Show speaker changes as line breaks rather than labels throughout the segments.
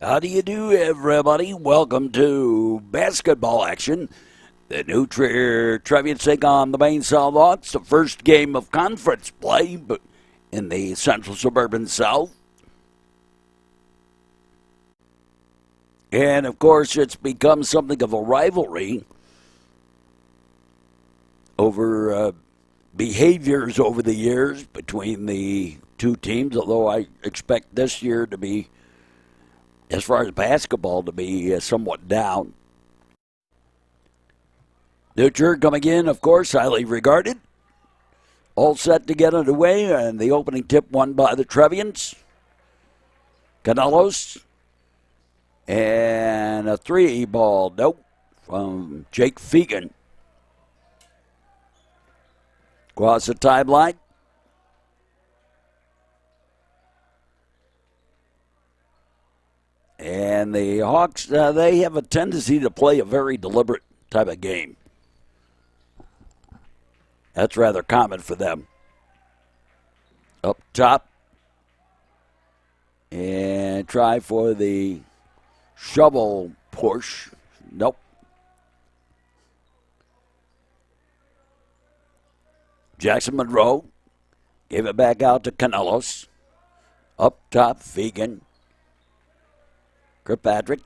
How do you do, everybody? Welcome to basketball action. The new Trier Trevians take on the Maine South Hawks, the first game of conference play in the Central Suburban South. And, of course, it's become something of a rivalry over behaviors over the years between the two teams, although I expect this year to be, as far as basketball, to be somewhat down. Nutcher coming in, of course, highly regarded. All set to get underway, and the opening tip won by the Trevians. Canelos. And a three ball, nope, from Jake Fegan. Across the timeline. And the Hawks, they have a tendency to play a very deliberate type of game. That's rather common for them. Up top. And try for the shovel push. Nope. Jackson Monroe gave it back out to Canelos. Up top, Fegan. Kirkpatrick.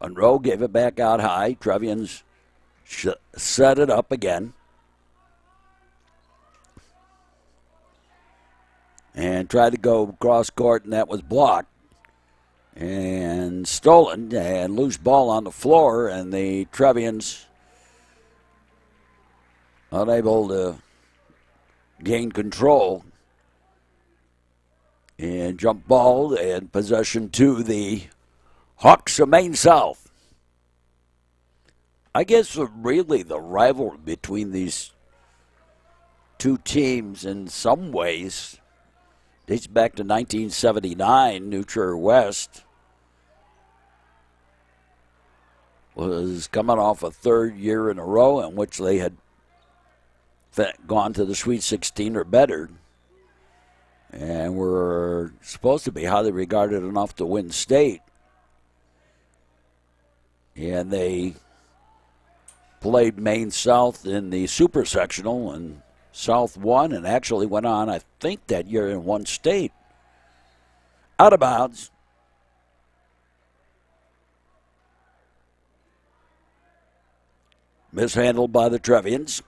Monroe gave it back out high. Trevians set it up again. And tried to go cross court, and that was blocked. And stolen, and loose ball on the floor, and the Trevians unable to gain control. And jump ball and possession to the Hawks of Maine South. I guess really the rivalry between these two teams in some ways dates back to 1979. New Trier West was coming off a third year in a row in which they had gone to the Sweet 16 or better, and were supposed to be highly regarded enough to win state. And they played Maine South in the Super Sectional, and South won and actually went on, I think, that year and won state. Out of bounds. Mishandled by the Trevians.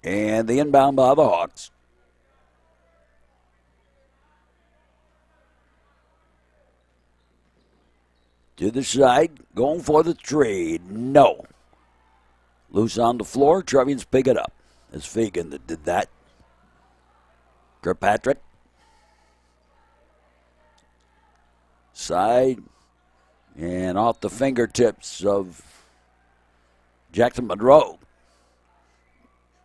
And the inbound by the Hawks. To the side, going for the trade. No. Loose on the floor, Trevians pick it up. It's Fegan that did that. Kirkpatrick. Side. And off the fingertips of Jackson Monroe.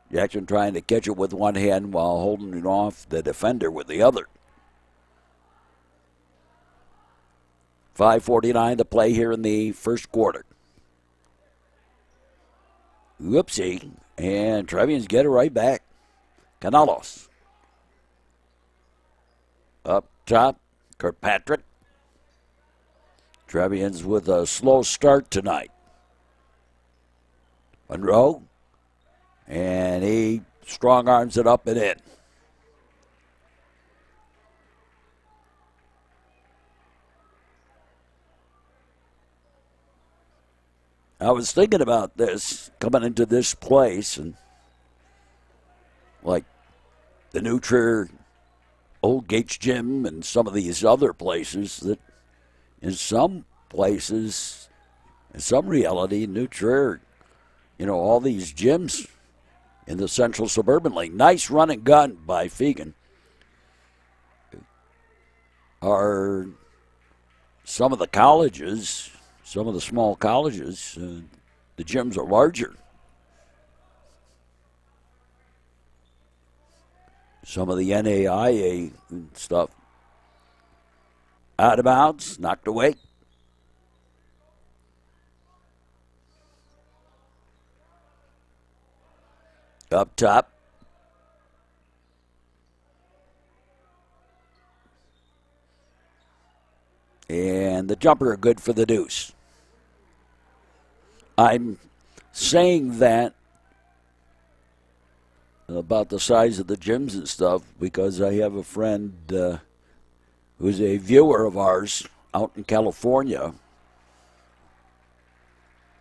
Jackson trying to catch it with one hand while holding it off the defender with the other. 5:49 to play here in the first quarter. Whoopsie. And Trevians get it right back. Canelos. Up top, Kirkpatrick. Trevians with a slow start tonight. Monroe. And he strong arms it up and in. I was thinking about this coming into this place, and like the New Trier Old Gates Gym and some of these other places, that in some places, in some reality, New Trier, all these gyms in the Central Suburban League. Nice run and gun by Fegan. Are some of the colleges, some of the small colleges, the gyms are larger. Some of the NAIA stuff. Out of bounds, knocked away. Up top, And the jumper good for the deuce. I'm saying that about the size of the gyms and stuff because I have a friend who's a viewer of ours out in California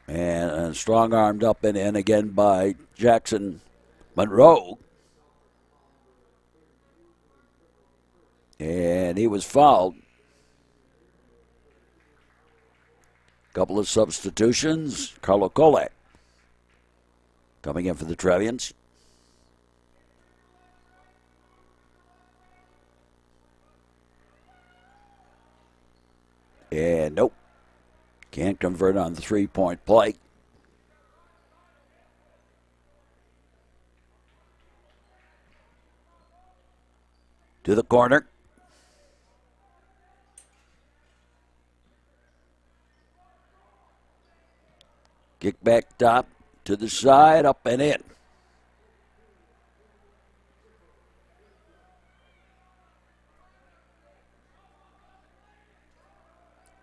and strong-armed up and in again by Jackson Monroe. And he was fouled. Couple of substitutions. Carlo Kolak coming in for the Trevians. And nope. Can't convert on the three-point play. To the corner. Kick back top to the side, up and in.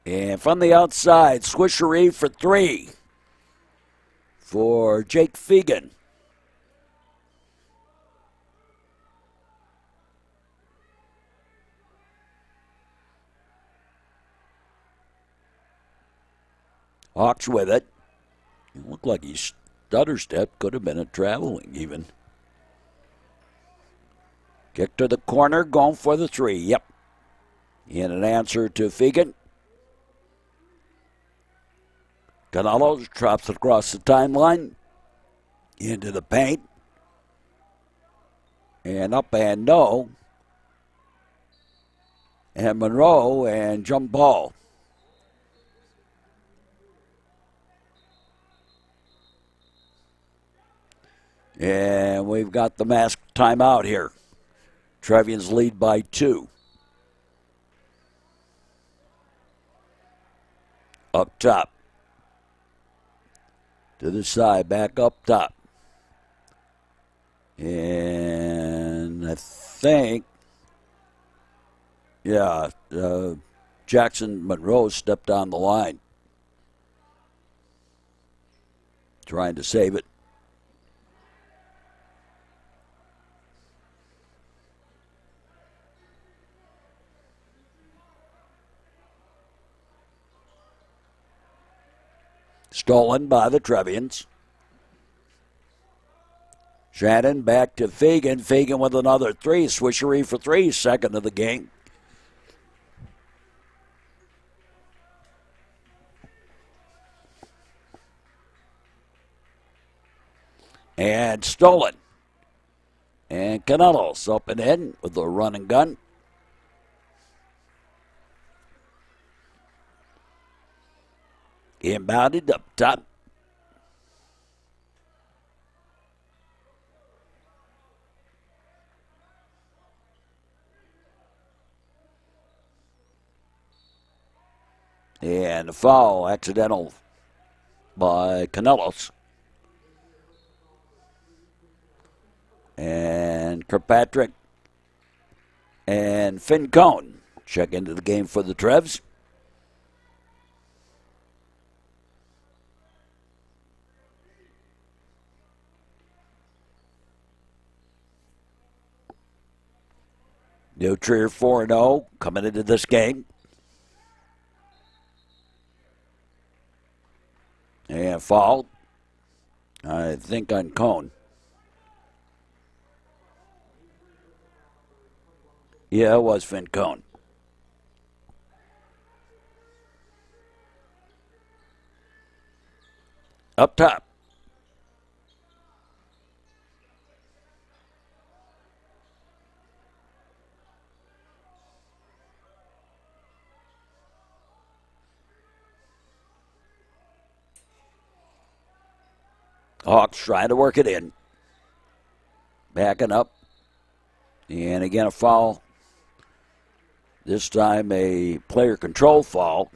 And from the outside, swishery for three for Jake Fegan. Hawks with it. It looked like he stutter step. Could have been a traveling even. Kick to the corner, going for the three. Yep. And an answer to Fegan. Canelo drops it across the timeline. Into the paint. And up and no. And Monroe and jump ball. And we've got the mask timeout here. Trevians lead by 2. Up top. To the side, back up top. And I think, Jackson Monroe stepped on the line. Trying to save it. Stolen by the Trevians. Shannon back to Fegan. Fegan with another three. Swishery for three. Second of the game. And stolen. And Canelo's up and in with the run and gun. Inbounded up top. And a foul, accidental by Canelos. And Kirkpatrick and Finn Cone check into the game for the Trevs. New Trier 4-0 coming into this game. And foul, I think, on Cone. Yeah, it was Finn Cone. Up top. Hawks trying to work it in. Backing up. And again, a foul. This time a player control foul.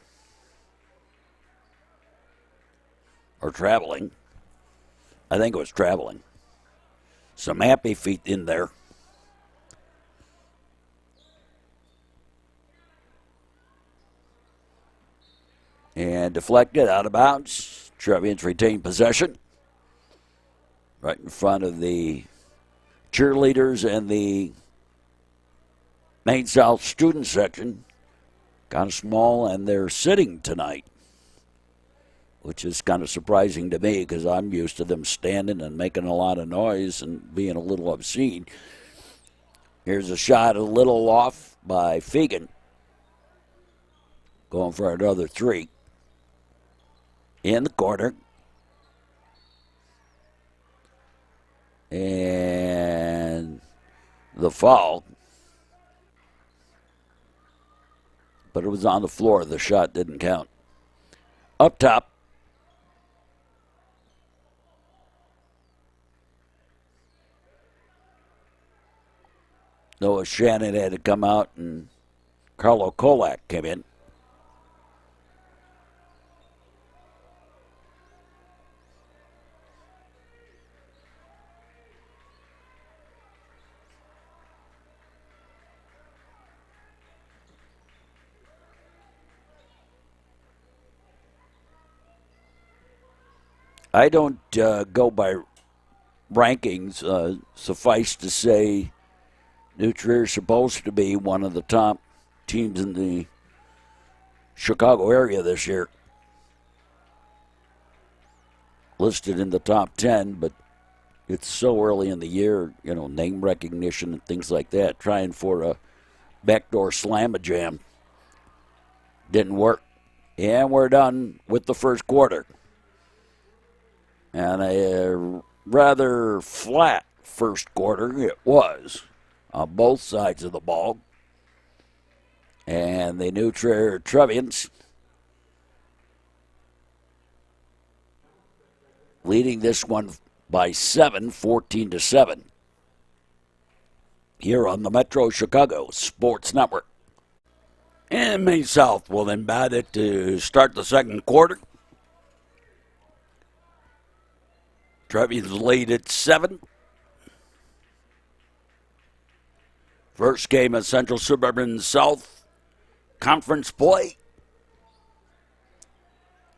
Or traveling. I think it was traveling. Some happy feet in there. And deflected out of bounds. Trevians retain possession. Right in front of the cheerleaders and the Maine South student section. Kind of small, and they're sitting tonight, which is kind of surprising to me because I'm used to them standing and making a lot of noise and being a little obscene. Here's a shot a little off by Fegan. Going for another three. In the corner. And the foul. But it was on the floor. The shot didn't count. Up top. Noah Shannon had to come out, and Carlo Kolak came in. I don't go by rankings. Suffice to say, New Trier is supposed to be one of the top teams in the Chicago area this year. Listed in the top 10, but it's so early in the year, name recognition and things like that. Trying for a backdoor slam-a-jam didn't work. And we're done with the first quarter. And a rather flat first quarter it was on both sides of the ball. And the New Trier Trevians leading this one by 7, 14-7. Here on the Metro Chicago Sports Network. And Maine South will then bat it to start the second quarter. Trevians lead at 7. First game of Central Suburban South Conference play.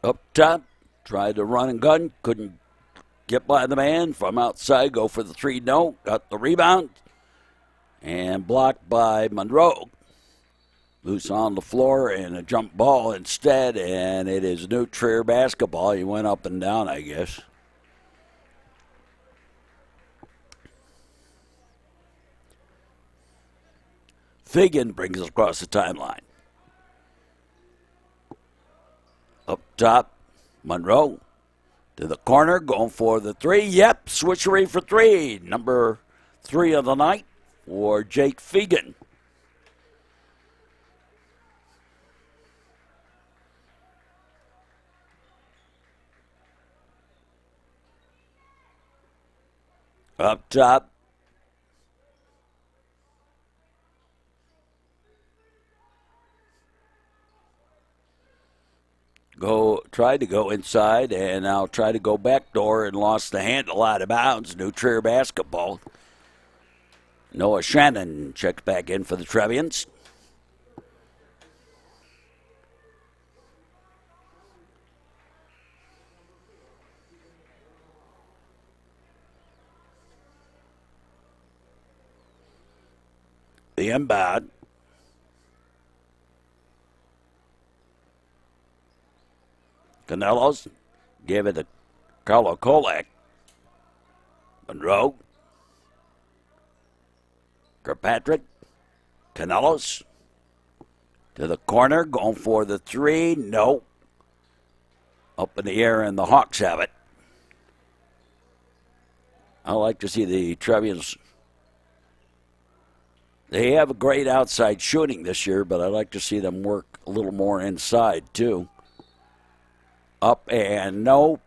Up top, tried to run and gun, couldn't get by the man. From outside, go for the 3, no. Got the rebound. And blocked by Monroe. Loose on the floor and a jump ball instead, and it is New Trier basketball. He went up and down, I guess. Fegan brings us across the timeline. Up top, Monroe to the corner, going for the 3. Yep, switchery for 3. Number 3 of the night for Jake Fegan. Up top, tried to go inside, and now try to go backdoor and lost the handle out of bounds. New Trier basketball. Noah Shannon checks back in for the Trevians. The inbound. Canelos gave it to Carlo Kolak. Monroe. Kirkpatrick. Canelos to the corner, going for the 3. No. Up in the air, and the Hawks have it. I like to see the Trevians. They have a great outside shooting this year, but I like to see them work a little more inside, too. Up and no.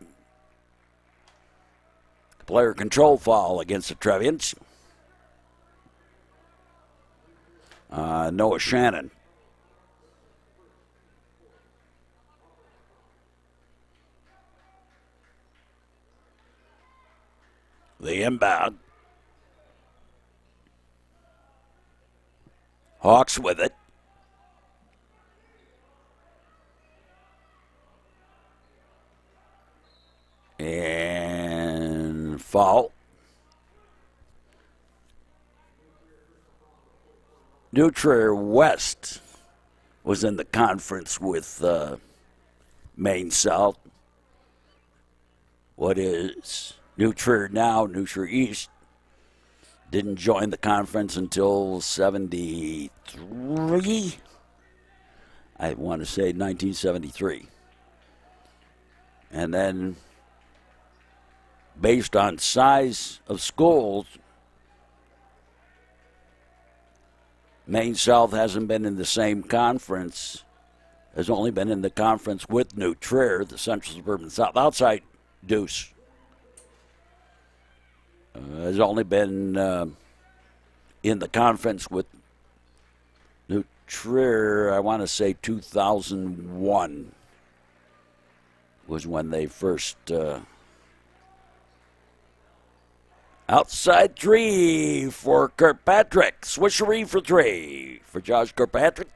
Player control foul against the Trevians. Noah Shannon. The inbound. Hawks with it. And foul. New Trier West was in the conference with Maine South. What is New Trier now, New Trier East, didn't join the conference until 73. I want to say 1973. And then, based on size of schools, Maine South hasn't been in the same conference, has only been in the conference with New Trier, the Central Suburban South, outside Deuce. Has only been in the conference with New Trier, I want to say 2001 was when they first outside three for Kirkpatrick. Swishery for three for Josh Kirkpatrick.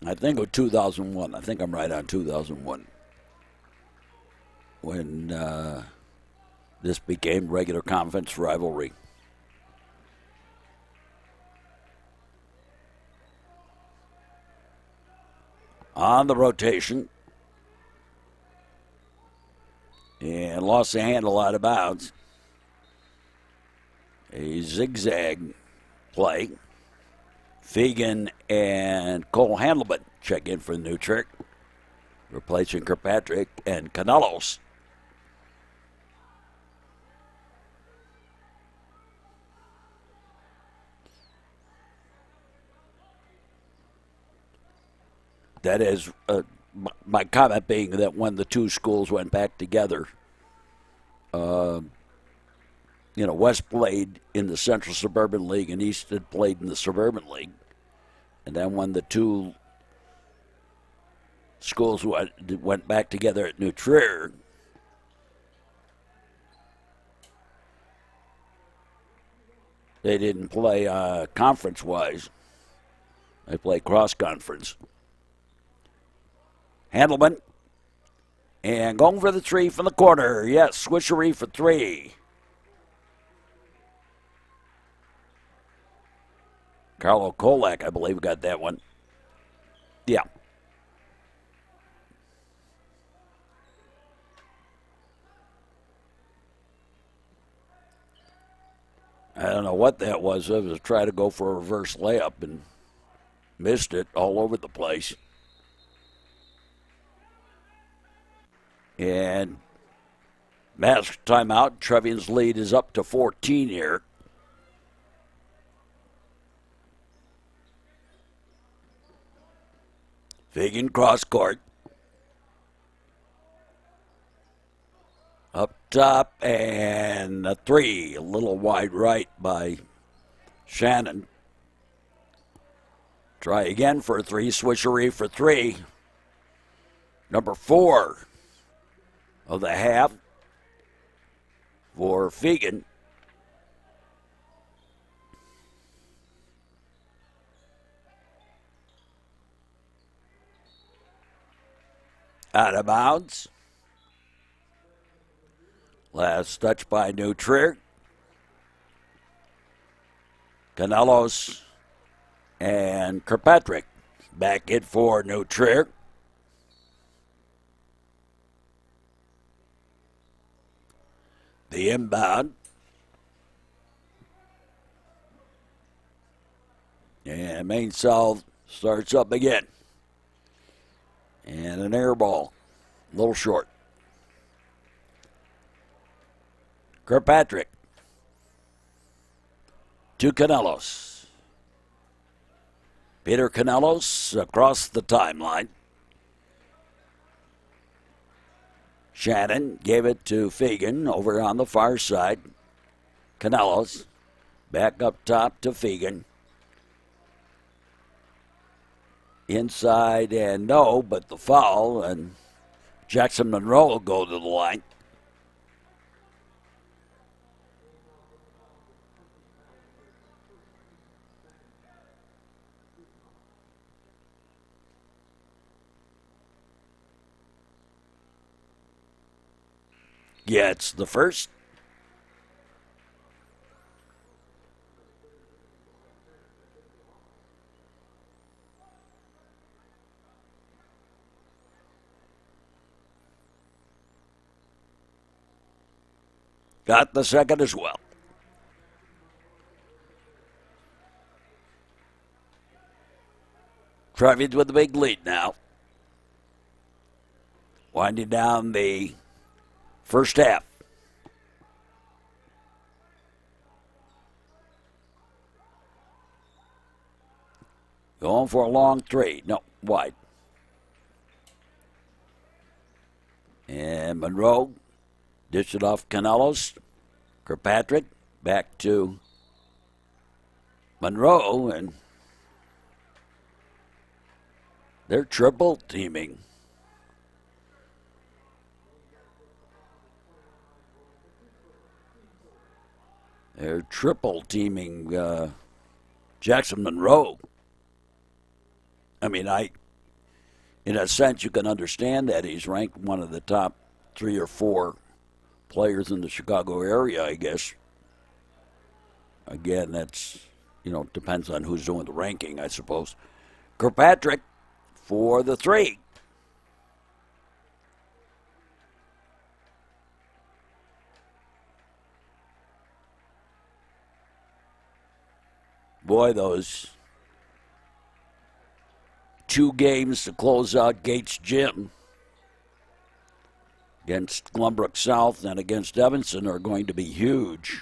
I think it was 2001. I think I'm right on 2001 when this became regular conference rivalry. On the rotation. And lost the handle out of bounds. A zigzag play. Fegan and Cole Handelman check in for the New Trier, replacing Kirkpatrick and Canelos. That is my comment being that when the two schools went back together, West played in the Central Suburban League and East had played in the Suburban League. And then when the two schools went back together at New Trier, they didn't play conference-wise. They played cross-conference. Handelman. And going for the three from the corner. Yes, swishery for three. Carlo Kolak, I believe, got that one. Yeah. I don't know what that was. I was trying to go for a reverse layup and missed it all over the place. And Mask timeout. Trevians' lead is up to 14 here. Fegan cross court. Up top and a three. A little wide right by Shannon. Try again for a three. Swishery for three. Number 4 of the half for Fegan. Out of bounds. Last touch by New Trier. Canelos and Kirkpatrick back in for New Trier. The inbound. And Maine South starts up again. And an air ball. A little short. Kirkpatrick. To Canelos. Peter Canelos across the timeline. Shannon gave it to Fegan over on the far side. Canelos back up top to Fegan. Inside and no, but the foul, and Jackson Monroe will go to the line. gets the first. Got the second as well. Trevians with the big lead now. Winding down the first half. Going for a long three. No, wide. And Monroe dished it off Canelos. Kirkpatrick back to Monroe, and they're triple teaming. They're triple teaming Jackson Monroe. I mean, in a sense, you can understand that. He's ranked one of the top 3 or 4 players in the Chicago area, I guess. Again, that's, depends on who's doing the ranking, I suppose. Kirkpatrick for the 3. Boy, those 2 games to close out Gates Gym against Glenbrook South and against Evanston are going to be huge.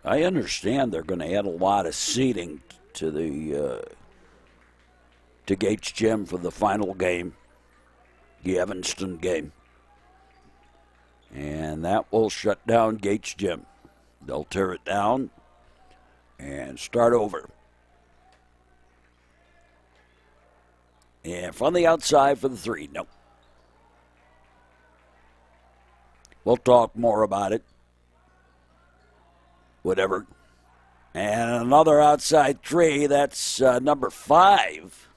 I understand they're going to add a lot of seating to the to Gates Gym for the final game, the Evanston game, and that will shut down Gates Gym. They'll tear it down and start over. And from the outside for the 3. No. We'll talk more about it. Whatever. And another outside 3. That's number 5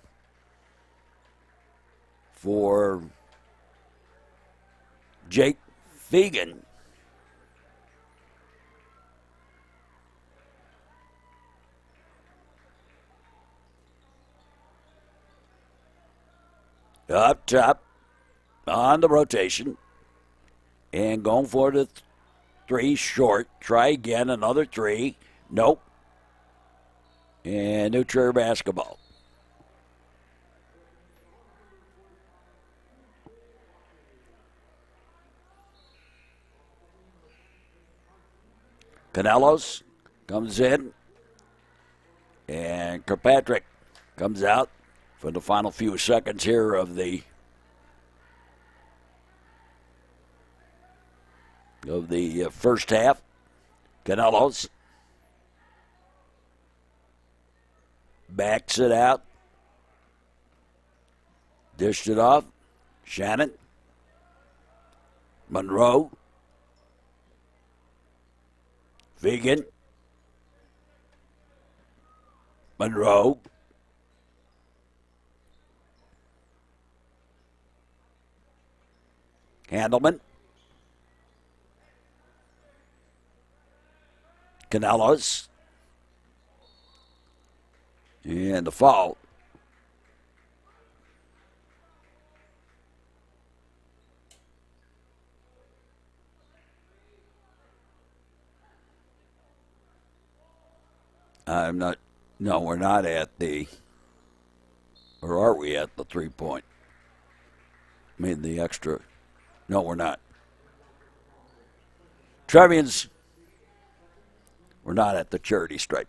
for Jake Fegan. Up top on the rotation. And going for the 3 short. Try again, another 3. Nope. And New Trier basketball. Canelos comes in. And Kirkpatrick comes out for the final few seconds here of the first half. Canelos backs it out. Dished it off. Shannon. Monroe. Fegan. Monroe. Handelman. Canelos. And the foul. No, we're not at the, or are we at the 3-point? I mean, the extra. No, we're not. Trevians, we're not at the charity stripe.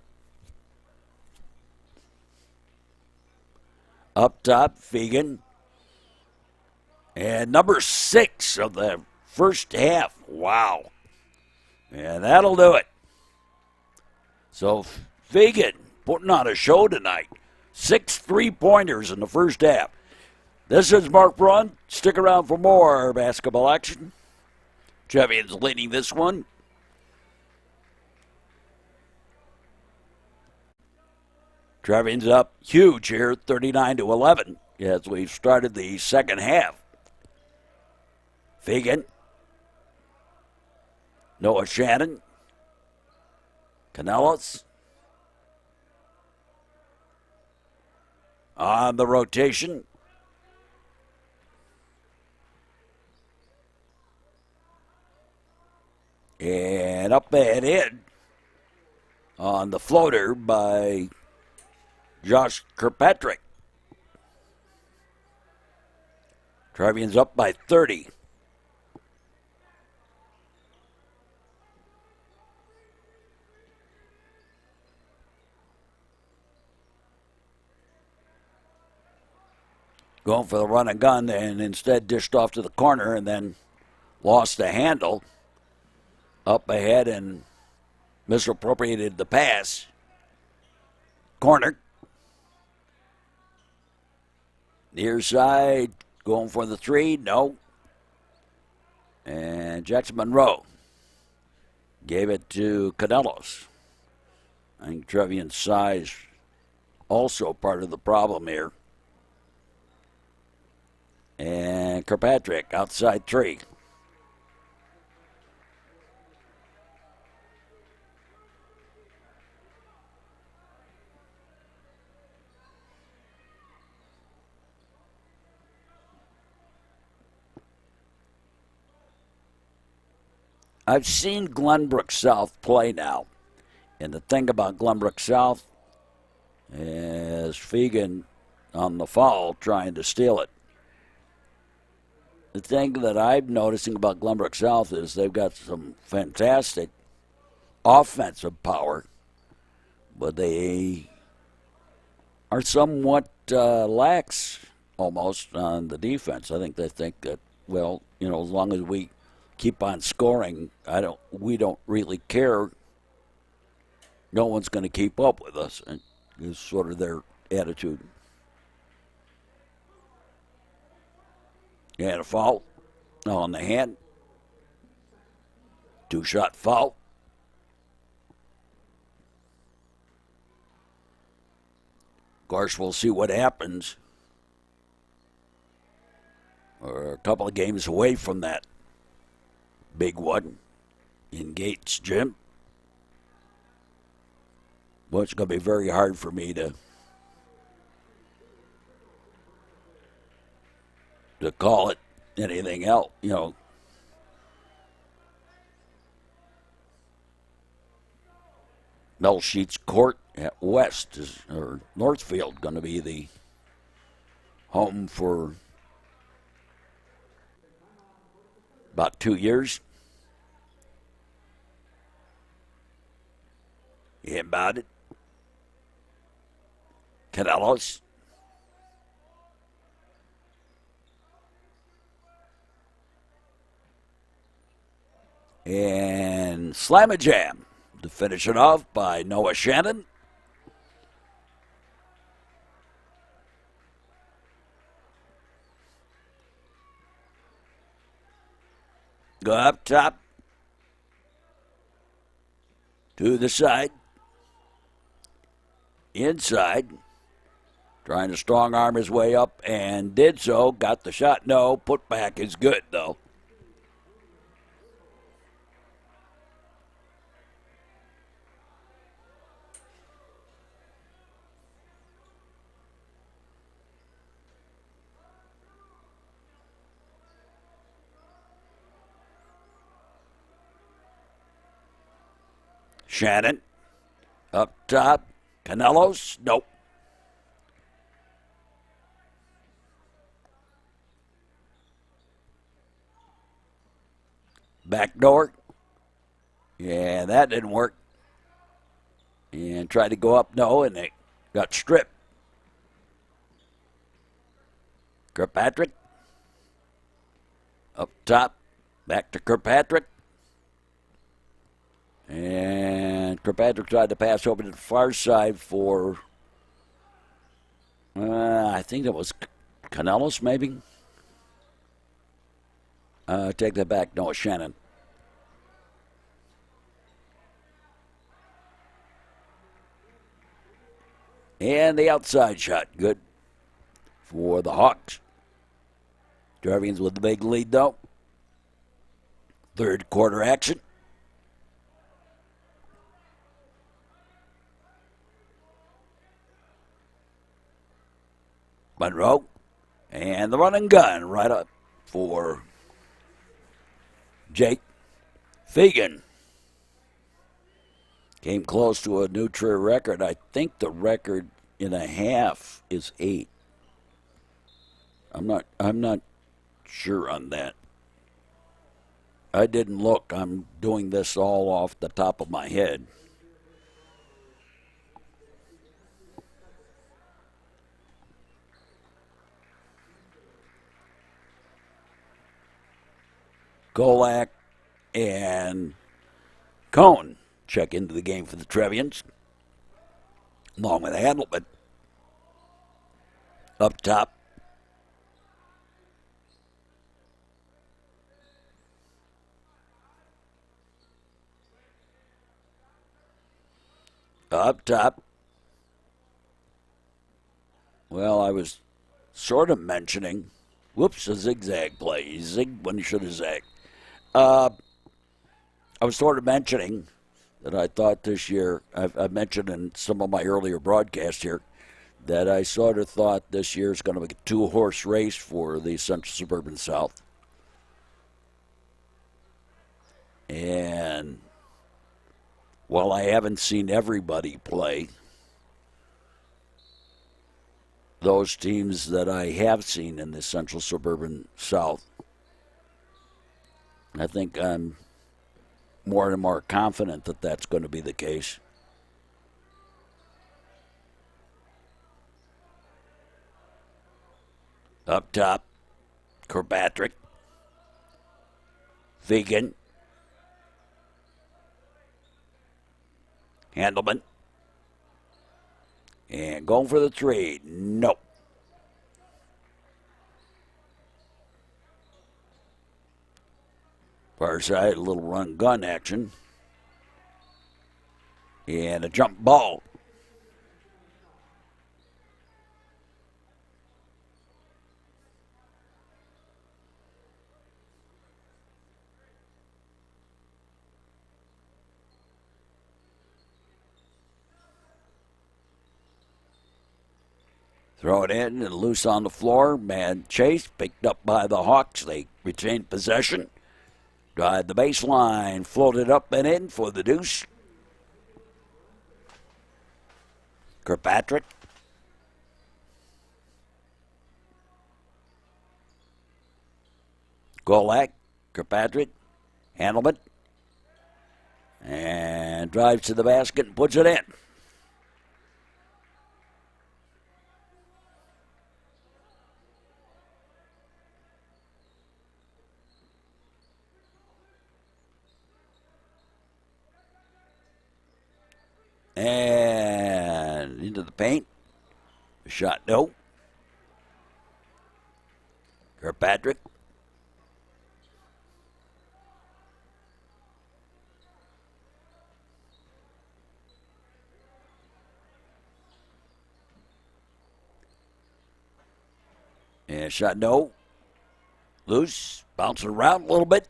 Up top, Fegan. And number 6 of the first half. Wow. And that'll do it. So Fegan putting on a show tonight. 6 3-pointers in the first half. This is Mark Braun. Stick around for more basketball action. Trevians leading this one. Trevians up huge here, 39-11, as we've started the second half. Fegan. Noah Shannon. Canellos. On the rotation. And up and in on the floater by Josh Kirkpatrick. Trevians up by 30. Going for the run and gun and instead dished off to the corner and then lost the handle. Up ahead and misappropriated the pass. Corner. Near side, going for the three, no. And Jackson Monroe gave it to Canellos. I think Trevian's size also part of the problem here. And Kirkpatrick outside three. I've seen Glenbrook South play now. And the thing about Glenbrook South is Fegan on the foul trying to steal it. The thing that I'm noticing about Glenbrook South is they've got some fantastic offensive power, but they are somewhat lax almost on the defense. I think they think that, well, as long as we keep on scoring, we don't really care. No one's going to keep up with us, and is sort of their attitude. And a foul on the hand. 2-shot foul. Of course, we'll see what happens. We're a couple of games away from that big one in Gates Gym. Well, it's going to be very hard for me to call it anything else, Mel Sheets Court at West or Northfield going to be the home for about 2 years. About it. Canellos. And Slam-A-Jam to finish it off by Noah Shannon. Go up top. To the side. Inside. Trying to strong arm his way up and did so. Got the shot. No. Put back is good, though. Shannon. Up top. Canellos. Nope. Back door. Yeah, that didn't work. And tried to go up. No, and they got stripped. Kirkpatrick. Up top. Back to Kirkpatrick. And Kirkpatrick tried to pass over to the far side for, I think that was Canellos, maybe. Take that back. No, it's Shannon. And the outside shot. Good for the Hawks. Trevians with the big lead, though. Third quarter action. Monroe. And the run and gun right up for Jake Fegan. Came close to a new Trier record. I think the record in a half is 8. I'm not sure on that. I didn't look. I'm doing this all off the top of my head. Golak and Cohn check into the game for the Trevians, along with Handelman. Up top, well, I was sort of mentioning, whoops, a zigzag play. He zigged when he should have zagged. I was sort of mentioning that I thought this year, I've mentioned in some of my earlier broadcasts here, that I sort of thought this year is going to be a two-horse race for the Central Suburban South. And while I haven't seen everybody play, those teams that I have seen in the Central Suburban South, I think I'm more and more confident that that's going to be the case. Up top, Kirkpatrick, Vegan, Handelman, and going for the trade. Nope. Far side, a little run gun action. And a jump ball. Throw it in and loose on the floor. Man chase, picked up by the Hawks. They retained possession. Drive the baseline, floated up and in for the deuce. Kirkpatrick. Golak, Kirkpatrick, Handelman. And drives to the basket and puts it in. And into the paint. A shot, no. Kirkpatrick. And shot, no. Loose, bouncing around a little bit.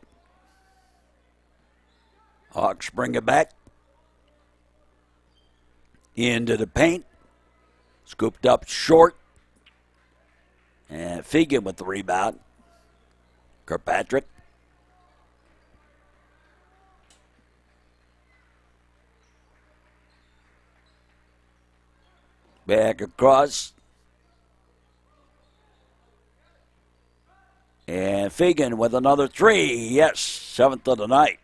Hawks bring it back. Into the paint. Scooped up short. And Fegan with the rebound. Kirkpatrick. Back across. And Fegan with another three. Yes, 7th of the night.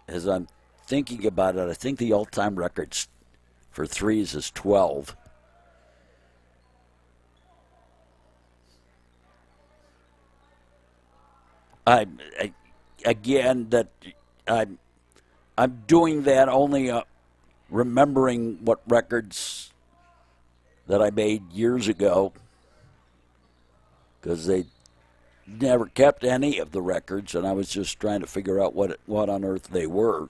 As I'm thinking about it, I think the all-time record for threes is 12. I'm doing that only remembering what records that I made years ago, because they never kept any of the records, and I was just trying to figure out what on earth they were.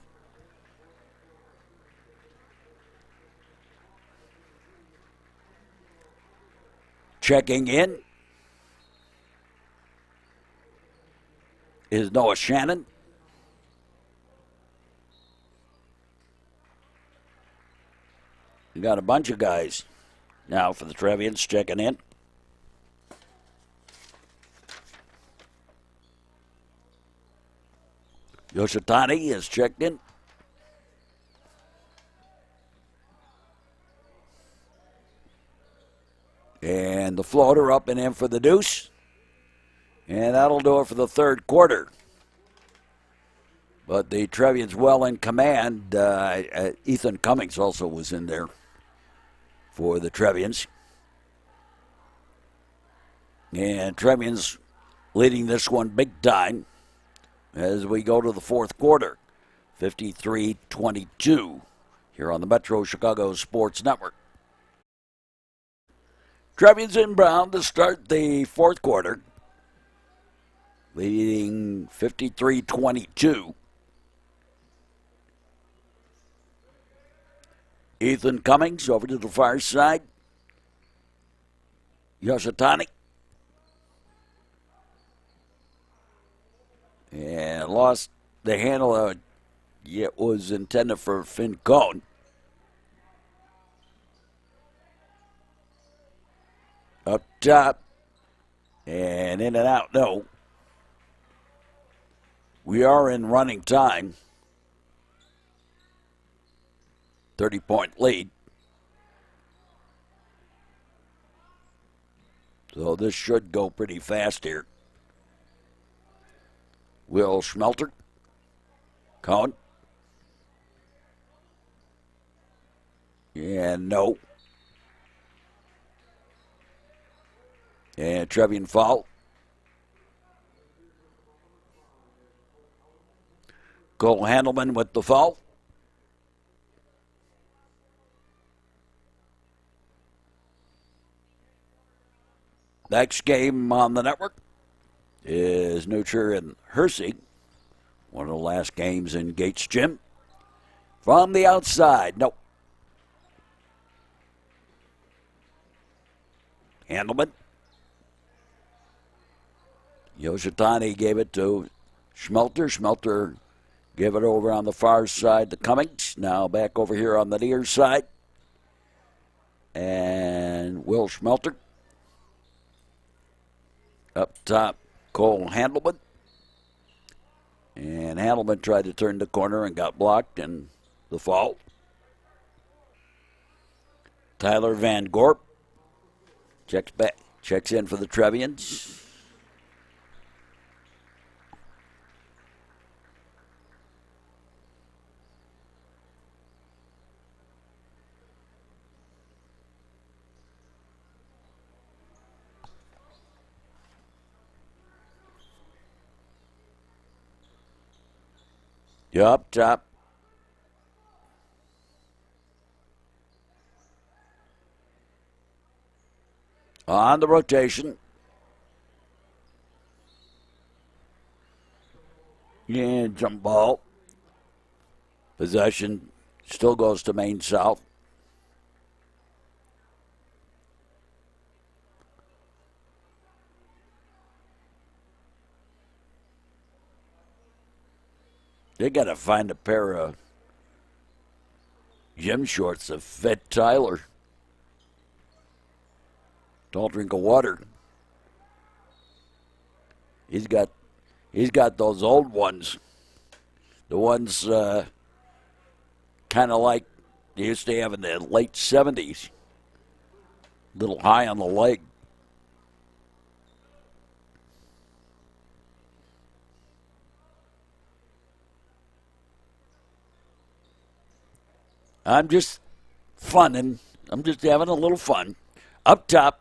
Checking in. is Noah Shannon. We got a bunch of guys now for the Trevians checking in. Yoshitani is checked in. And the floater up and in for the deuce. And that'll do it for the third quarter. But the Trevians well in command. Ethan Cummings also was in there for the Trevians. And Trevians leading this one big time as we go to the fourth quarter. 53-22 here on the Metro Chicago Sports Network. Trevians inbound to start the fourth quarter, leading 53-22. Ethan Cummings over to the far side. Yoshitani. And lost the handle. It was intended for Finn Cohn. Up top. And in and out. No. We are in running time. 30-point lead. So this should go pretty fast here. Will Schmelter. Cohn. And no. And Trevian foul. Cole Handelman with the foul. Next game on the network is New Trier and Hersey. One of the last games in Gates Gym. From the outside, no. Handelman. Yoshitani gave it to Schmelter. Schmelter gave it over on the far side to Cummings. Now back over here on the near side. And Will Schmelter. Up top, Cole Handelman. And Handelman tried to turn the corner and got blocked, and the foul. Tyler Van Gorp checks in for the Trevians. Up top. On the rotation. And jump ball. Possession still goes to Maine South. They got to find a pair of gym shorts that fit Tyler. Don't drink of water. He's got those old ones. The ones kind of like they used to have in the late 70s. A little high on the leg. I'm just funning. I'm just having a little fun. Up top.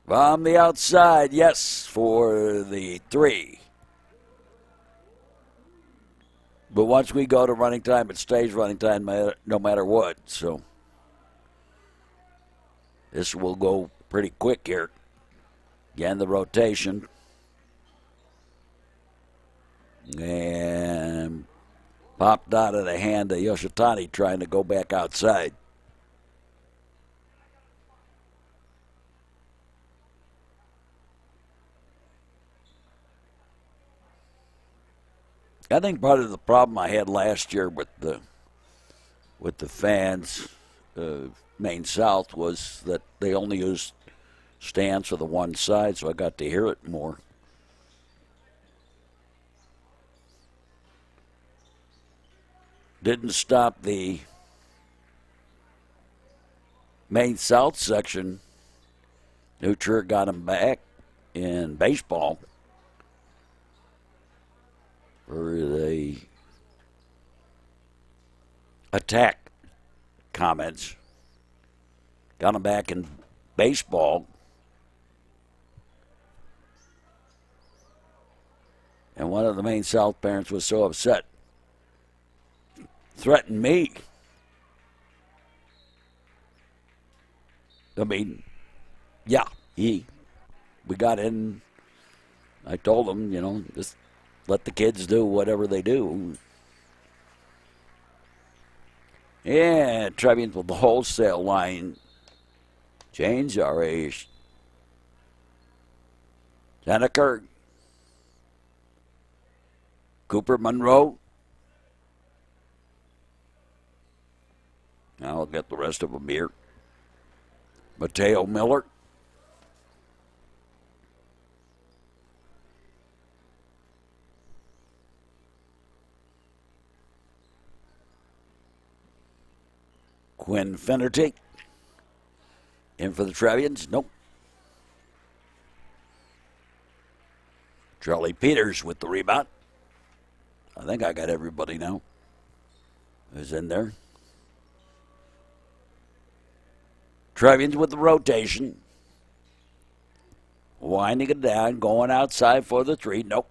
From the outside, yes, for the three. But once we go to running time, it stays running time no matter what. So this will go pretty quick here. Again, the rotation. And popped out of the hand of Yoshitani trying to go back outside. I think part of the problem I had last year with the fans, Maine South, was that they only used stands for the one side, so I got to hear it more. Didn't stop the Maine South section. New Trier got them back in baseball for the attack comments. Got them back in baseball. And one of the Maine South parents was so upset, threatened me. I mean, yeah, we got in. I told him, just let the kids do whatever they do. Yeah, Trevians with the wholesale line change are a Seneca, Cooper Monroe. Now I'll get the rest of them here. Mateo Miller. Quinn Finnerty. In for the Trevians? Nope. Charlie Peters with the rebound. I think I got everybody now who's in there. Trevians with the rotation. Winding it down, going outside for the three. Nope.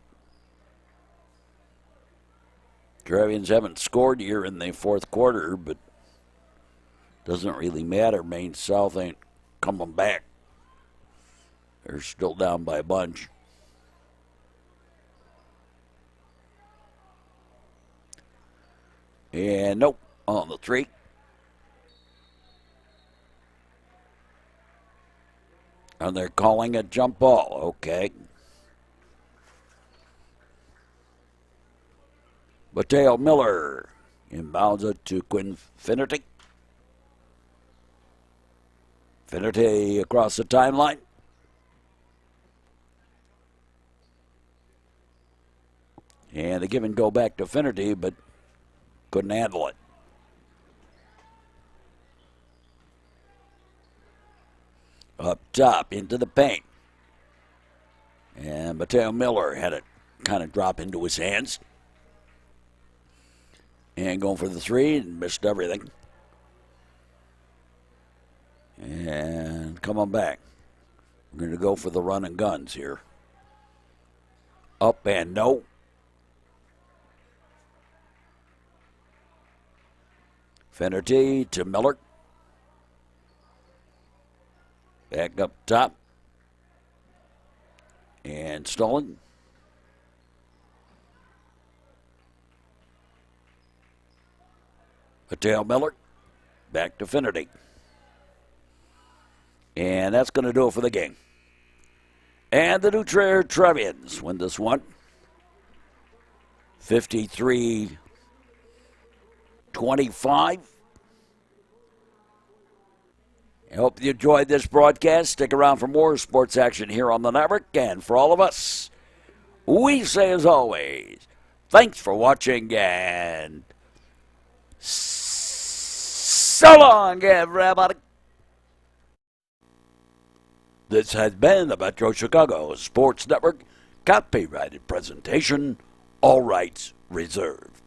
Trevians haven't scored here in the fourth quarter, but doesn't really matter. Maine South ain't coming back. They're still down by a bunch. And nope, on the three. And they're calling a jump ball. Okay. Mateo Miller inbounds it to Quinn Finnerty. Finnerty across the timeline. And they give and go back to Finnerty, but couldn't handle it. Up top, into the paint. And Mateo Miller had it kind of drop into his hands. And going for the three and missed everything. And coming back. We're going to go for the run and guns here. Up and no. Finnerty to Miller. Back up top. And stolen. Mateo Miller. Back to Finnerty. And that's going to do it for the game. And the new Trier Trevians win this one. 53-25. I hope you enjoyed this broadcast. Stick around for more sports action here on the network. And for all of us, we say as always, thanks for watching and so long, everybody. This has been the Metro Chicago Sports Network copyrighted presentation, all rights reserved.